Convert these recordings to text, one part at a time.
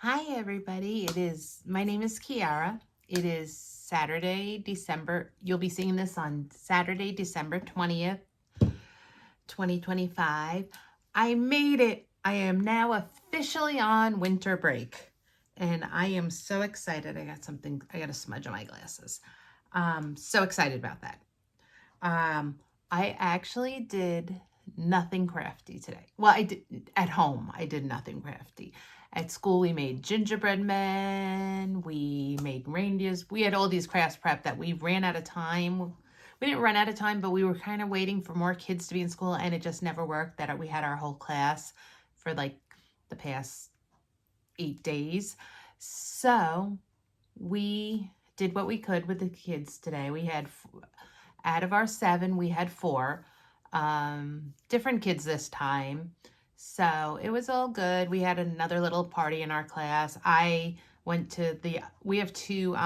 Hi everybody, my name is Kiara. It is Saturday, December, you'll be seeing this on Saturday, December 20th, 2025. I made it. I am now officially on winter break and I am so excited. I got a smudge on my glasses. So excited about that. I actually did nothing crafty today. Well, I did at home. I did nothing crafty. At school, we made gingerbread men. We made reindeers. We had all these crafts prep that we ran out of time. We didn't run out of time, but we were kind of waiting for more kids to be in school, and it just never worked. That we had our whole class for like the past 8 days. So we did what we could with the kids today. We had out of our 7, we had 4 different kids this time. So it was all good. We had another little party in our class. We have 2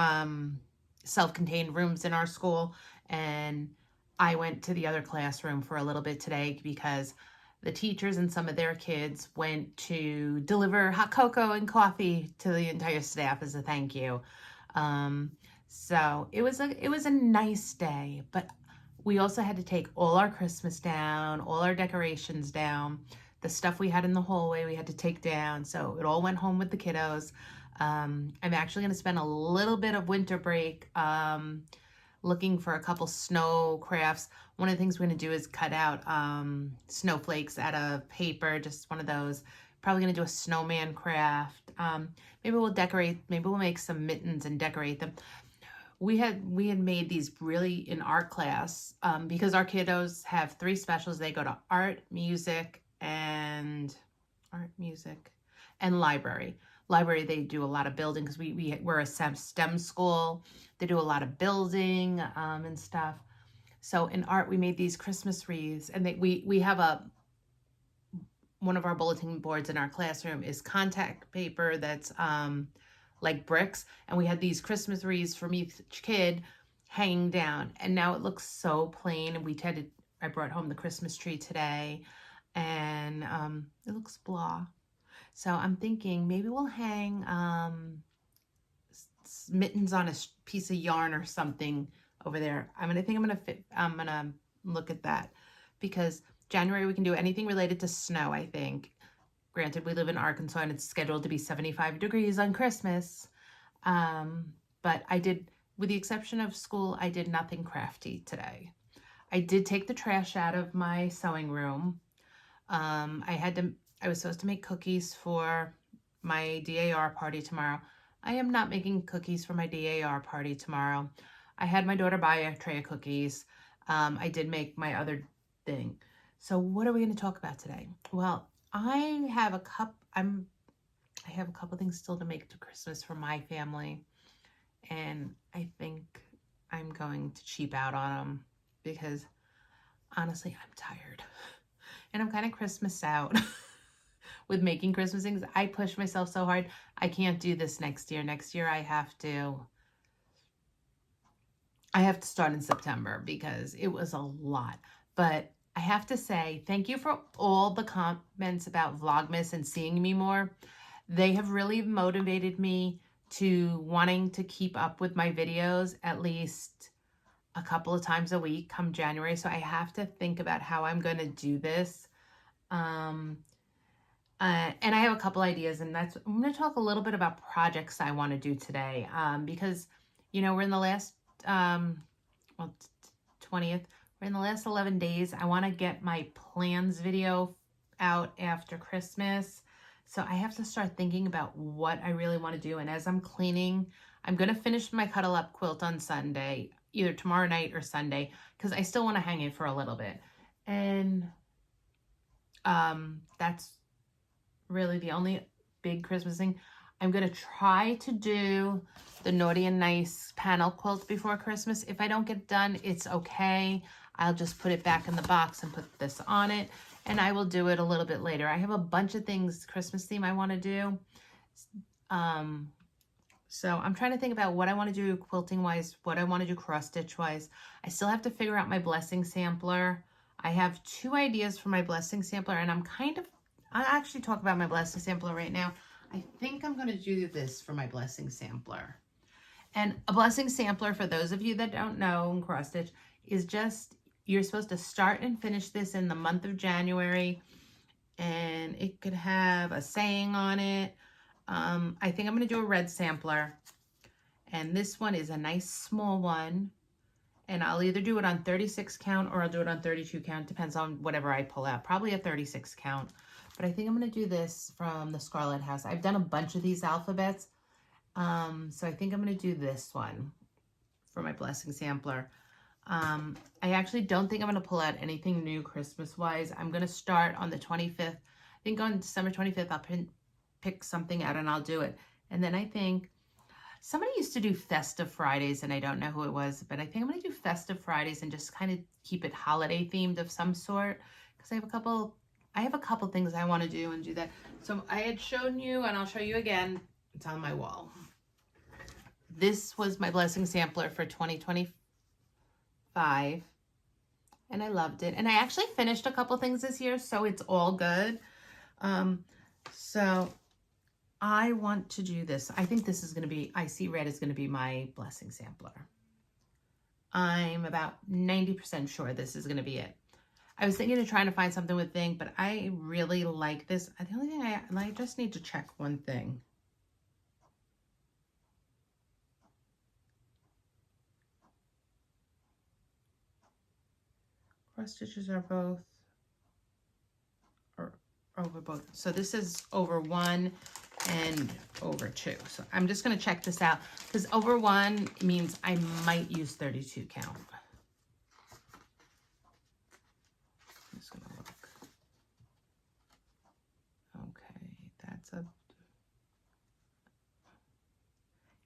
self-contained rooms in our school, and I went to the other classroom for a little bit today because the teachers and some of their kids went to deliver hot cocoa and coffee to the entire staff as a thank you. So it was a nice day, but we also had to take all our Christmas down, all our decorations down, the stuff we had in the hallway we had to take down. So it all went home with the kiddos. I'm actually going to spend a little bit of winter break looking for a couple snow crafts. One of the things we're going to do is cut out snowflakes out of paper, just one of those. Probably going to do a snowman craft. Maybe we'll decorate, maybe we'll make some mittens and decorate them. We had made these really in art class because our kiddos have 3 specials. They go to art, music, and library. Library, they do a lot of building because we're a STEM school. They do a lot of building and stuff. So in art, we made these Christmas wreaths, and we have one of our bulletin boards in our classroom is contact paper that's like bricks, and we had these Christmas wreaths from each kid hanging down, and now it looks so plain. And I brought home the Christmas tree today, and it looks blah. So I'm thinking maybe we'll hang mittens on a piece of yarn or something over there. I'm gonna look at that because January we can do anything related to snow, I think. Granted, we live in Arkansas and it's scheduled to be 75 degrees on Christmas. But with the exception of school, I did nothing crafty today. I did take the trash out of my sewing room. I was supposed to make cookies for my DAR party tomorrow. I am not making cookies for my DAR party tomorrow. I had my daughter buy a tray of cookies. I did make my other thing. So what are we going to talk about today? Well, I have a couple things still to make to Christmas for my family, and I think I'm going to cheap out on them because honestly, I'm tired and I'm kind of Christmas out with making Christmas things. I push myself so hard. I can't do this next year. Next year I have to start in September because it was a lot. But I have to say thank you for all the comments about Vlogmas and seeing me more. They have really motivated me to wanting to keep up with my videos at least a couple of times a week come January. So I have to think about how I'm going to do this. And I have a couple ideas, and I'm going to talk a little bit about projects I want to do today. Because, we're in the last, 20th. We're in the last 11 days. I want to get my plans video out after Christmas. So I have to start thinking about what I really want to do. And as I'm cleaning, I'm going to finish my Cuddle Up quilt on Sunday, either tomorrow night or Sunday, because I still want to hang it for a little bit. And that's really the only big Christmas thing. I'm going to try to do the Naughty and Nice panel quilt before Christmas. If I don't get it done, it's okay. I'll just put it back in the box and put this on it, and I will do it a little bit later. I have a bunch of things, Christmas theme, I want to do. So I'm trying to think about what I want to do quilting-wise, what I want to do cross-stitch-wise. I still have to figure out my blessing sampler. I have 2 ideas for my blessing sampler, and I'll actually talk about my blessing sampler right now. I think I'm going to do this for my blessing sampler. And a blessing sampler, for those of you that don't know, in cross stitch, is just, you're supposed to start and finish this in the month of January. And it could have a saying on it. I think I'm going to do a red sampler. And this one is a nice small one. And I'll either do it on 36 count or I'll do it on 32 count. Depends on whatever I pull out. Probably a 36 count. But I think I'm going to do this from the Scarlet House. I've done a bunch of these alphabets. So I think I'm going to do this one for my blessing sampler. I actually don't think I'm going to pull out anything new Christmas-wise. I'm going to start on the 25th. I think on December 25th, I'll pick something out and I'll do it. And then I think somebody used to do Festive Fridays, and I don't know who it was, but I think I'm going to do Festive Fridays and just kind of keep it holiday themed of some sort, because I have a couple things I want to do and do that. So I had shown you, and I'll show you again. It's on my wall. This was my blessing sampler for 2025, and I loved it. And I actually finished a couple things this year, so it's all good. So I want to do this. I think this is going to be, I see red is going to be my blessing sampler. I'm about 90% sure this is going to be it. I was thinking of trying to find something with ink, but I really like this. The only thing I just need to check one thing. Cross stitches are both, or over both. So this is over 1 and over 2. So I'm just going to check this out, because over 1 means I might use 32 count. I'm just going to look. Okay, that's a,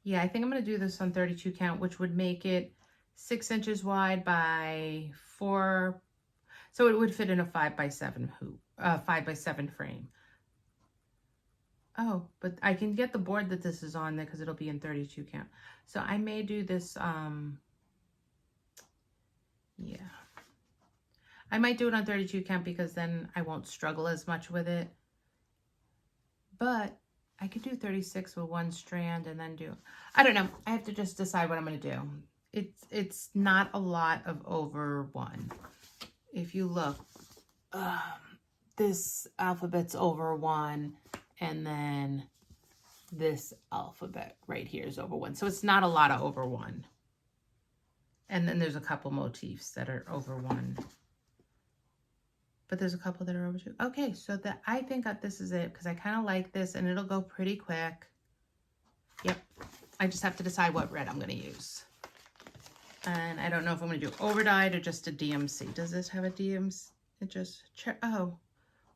yeah, I think I'm going to do this on 32 count, which would make it 6 inches wide by 4. So it would fit in a 5x7 hoop, 5x7 frame. Oh, but I can get the board that this is on there because it'll be in 32 count. So I may do this, yeah. I might do it on 32 count because then I won't struggle as much with it. But I could do 36 with 1 strand and then do, I don't know. I have to just decide what I'm going to do. It's not a lot of over 1. If you look, this alphabet's over 1. And then this alphabet right here is over 1. So it's not a lot of over 1. And then there's a couple motifs that are over 1. But there's a couple that are over 2. Okay, so I think that this is it because I kind of like this and it'll go pretty quick. Yep. I just have to decide what red I'm going to use. And I don't know if I'm going to do overdyed or just a DMC. Does this have a DMC? It just, oh.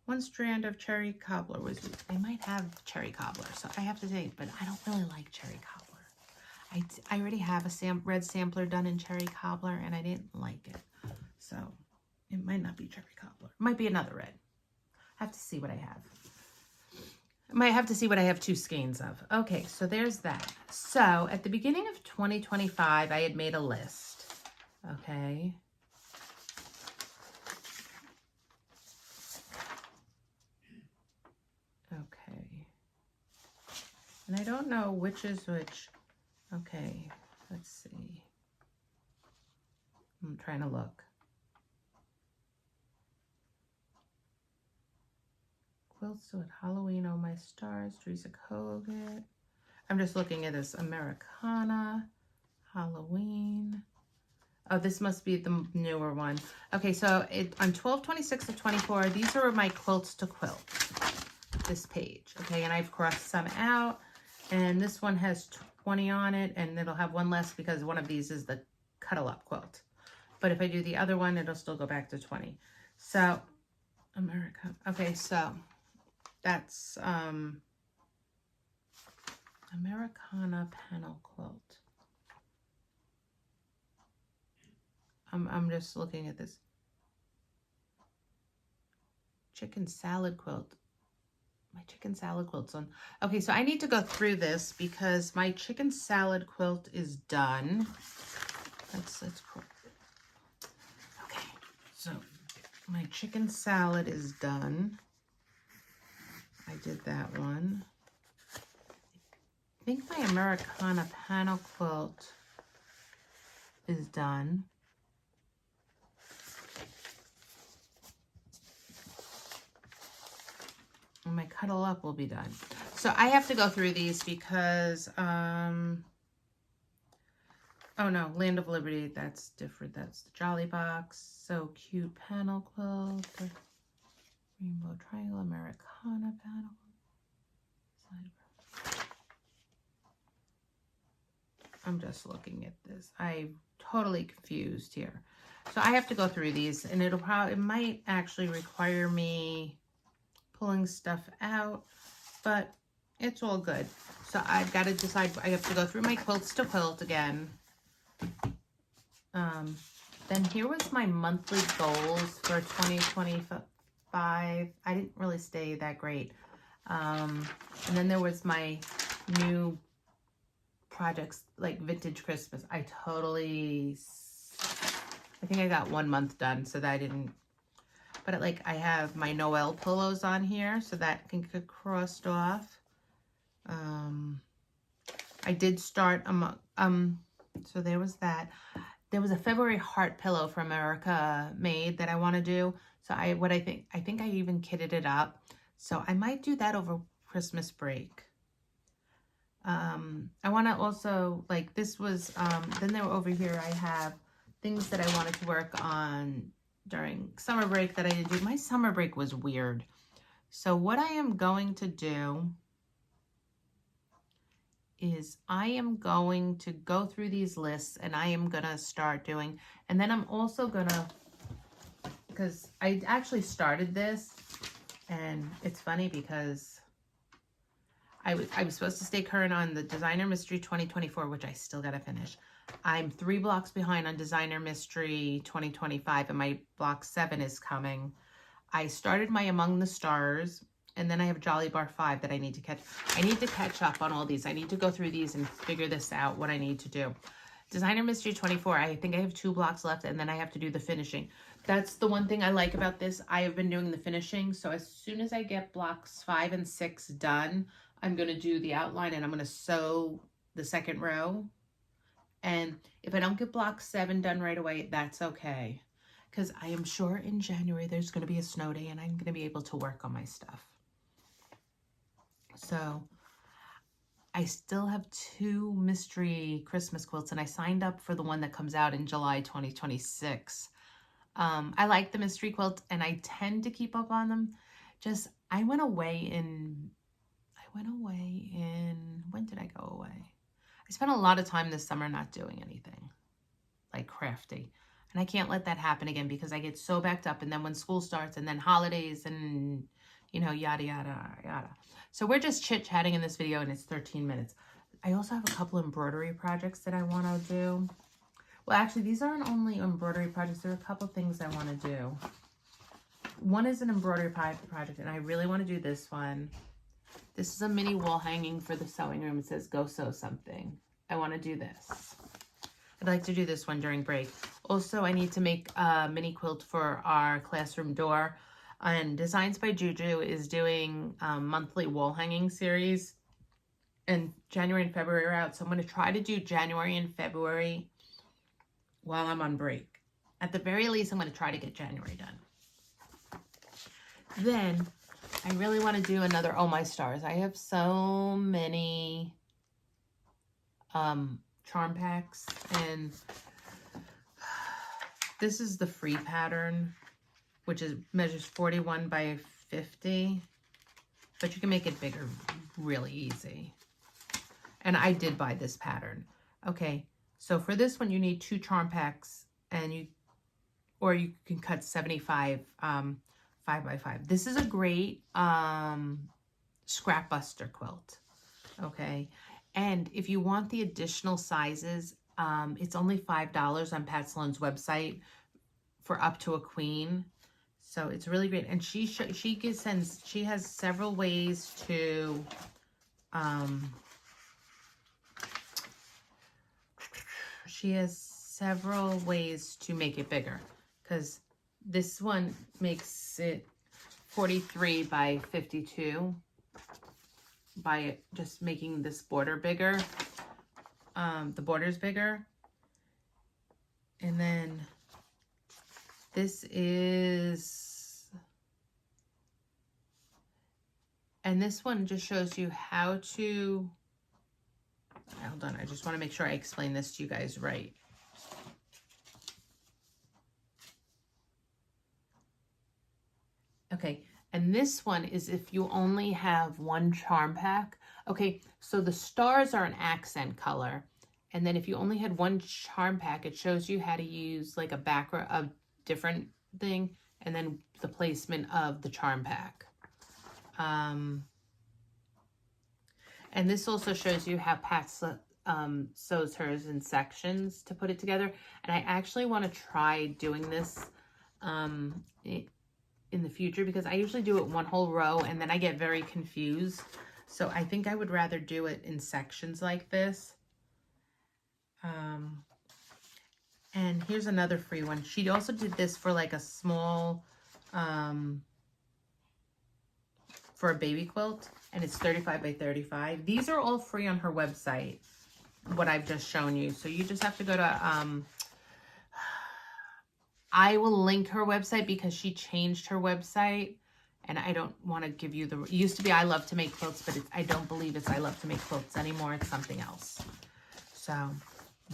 1 strand of cherry cobbler was, I might have cherry cobbler, so I have to say, but I don't really like cherry cobbler. I already have a red sampler done in cherry cobbler, and I didn't like it. So it might not be cherry cobbler. It might be another red. I have to see what I have. I might have to see what I have 2 skeins of. Okay, so there's that. So at the beginning of 2025, I had made a list. Okay. Okay. And I don't know which is which. Okay, let's see. I'm trying to look. Quilts with Halloween, Oh My Stars, Teresa Kogut. I'm just looking at this. Americana, Halloween. Oh, this must be the newer one. Okay, so on 12/26 of 24, these are my quilts to quilt. This page, okay, and I've crossed some out, and this one has 20 on it, and it'll have 1 less because one of these is the cuddle up quilt. But if I do the other one, it'll still go back to 20. So, America. Okay, so that's Americana panel quilt. I'm just looking at this. Chicken salad quilt. My chicken salad quilt's on. Okay, so I need to go through this because my chicken salad quilt is done. Let's okay, so my chicken salad is done. I did that one. think my Americana panel quilt is done. And my Cuddle Up will be done. So I have to go through these because, oh no, Land of Liberty, that's different. That's the Jolly Box. So cute panel quilt. Rainbow Triangle, Americana panel. I'm just looking at this. I'm totally confused here. So I have to go through these, and it might actually require me pulling stuff out, but it's all good. So I've got to decide. I have to go through my quilts to quilt again. Then here was my monthly goals for 2025. I didn't really stay that great. And then there was my new projects like Vintage Christmas. I think I got 1 month done, so that I didn't. But I have my Noel pillows on here, so that can get crossed off. I did start so there was that. There was a February heart pillow from America Made that I want to do. So I think I even kitted it up. So I might do that over Christmas break. I want to also, this was, then there over here I have things that I wanted to work on during summer break that I didn't do. My summer break was weird. So what I am going to do is I am going to go through these lists, and I am going to start doing, and then I'm also going to, because I actually started this, and it's funny because I was supposed to stay current on the Designer Mystery 2024, which I still got to finish. I'm 3 blocks behind on Designer Mystery 2025, and my block 7 is coming. I started my Among the Stars, and then I have Jolly Bar 5 that I need to catch. I need to catch up on all these. I need to go through these and figure this out, what I need to do. Designer Mystery 24, I think I have 2 blocks left, and then I have to do the finishing. That's the one thing I like about this. I have been doing the finishing, so as soon as I get blocks 5 and 6 done, I'm going to do the outline, and I'm going to sew the second row. And if I don't get block 7 done right away, that's okay. Because I am sure in January there's going to be a snow day, and I'm going to be able to work on my stuff. So I still have 2 mystery Christmas quilts, and I signed up for the one that comes out in July 2026. I like the mystery quilt, and I tend to keep up on them. I went away in, when did I go away? I spent a lot of time this summer not doing anything, like crafty. And I can't let that happen again because I get so backed up. And then when school starts and then holidays and, yada, yada, yada. So we're just chit-chatting in this video, and it's 13 minutes. I also have a couple embroidery projects that I want to do. Well, actually, these aren't only embroidery projects. There are a couple things I want to do. One is an embroidery project, and I really want to do this one. This is a mini wall hanging for the sewing room. It says, go sew something. I want to do this. I'd like to do this one during break. Also, I need to make a mini quilt for our classroom door. And Designs by Juju is doing a monthly wall hanging series. And January and February are out. So I'm going to try to do January and February while I'm on break. At the very least, I'm going to try to get January done. Then I really want to do another Oh My Stars. I have so many charm packs, and this is the free pattern, which measures 41 by 50, but you can make it bigger really easy. And I did buy this pattern. Okay, so for this one you need 2 charm packs, and you can cut 75 5 by 5. This is a great scrap buster quilt. Okay, and if you want the additional sizes, it's only $5 on Pat Sloan's website for up to a queen. So it's really great. And she has several ways to make it bigger, because this one makes it 43 by 52. by just making this border bigger, the borders bigger. And then this is, and this one just shows you how to, hold on, I just want to make sure I explain this to you guys right. Okay, and this one is if you only have one charm pack. Okay, so the stars are an accent color. And then if you only had one charm pack, it shows you how to use like a background, a different thing, and then the placement of the charm pack. And this also shows you how Pat sews hers in sections to put it together. And I actually want to try doing this in the future, because I usually do it one whole row and then I get very confused. So I think I would rather do it in sections like this. And here's another free one. She also did this for like a small, for a baby quilt, and it's 35 by 35. These are all free on her website, what I've just shown you. So you just have to go to, I will link her website because she changed her website, and I don't want to give you the, it used to be I Love to Make Quilts, but I don't believe it's I Love to Make Quilts anymore. It's something else. So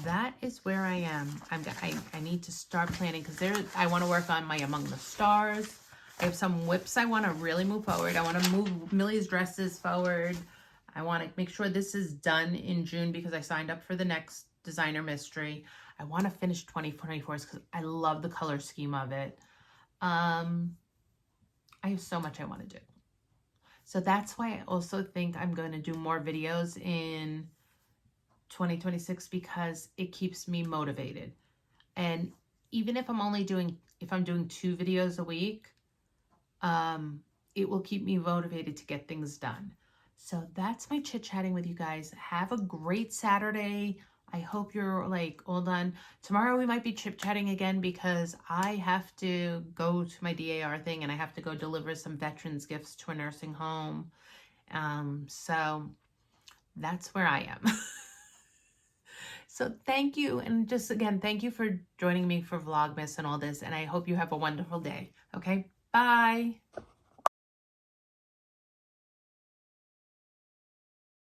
that is where I am. I need to start planning, because I want to work on my Among the Stars. I have some whips I want to really move forward. I want to move Millie's dresses forward. I want to make sure this is done in June because I signed up for the next designer mystery. I want to finish 2024 because I love the color scheme of it. I have so much I want to do. So that's why I also think I'm going to do more videos in 2026, because it keeps me motivated. And even if I'm doing 2 videos a week, it will keep me motivated to get things done. So that's my chit chatting with you guys. Have a great Saturday. I hope you're like all done. Tomorrow we might be chit chatting again because I have to go to my DAR thing and I have to go deliver some veterans gifts to a nursing home. So that's where I am. So thank you. And just again, thank you for joining me for Vlogmas and all this. And I hope you have a wonderful day. Okay, bye.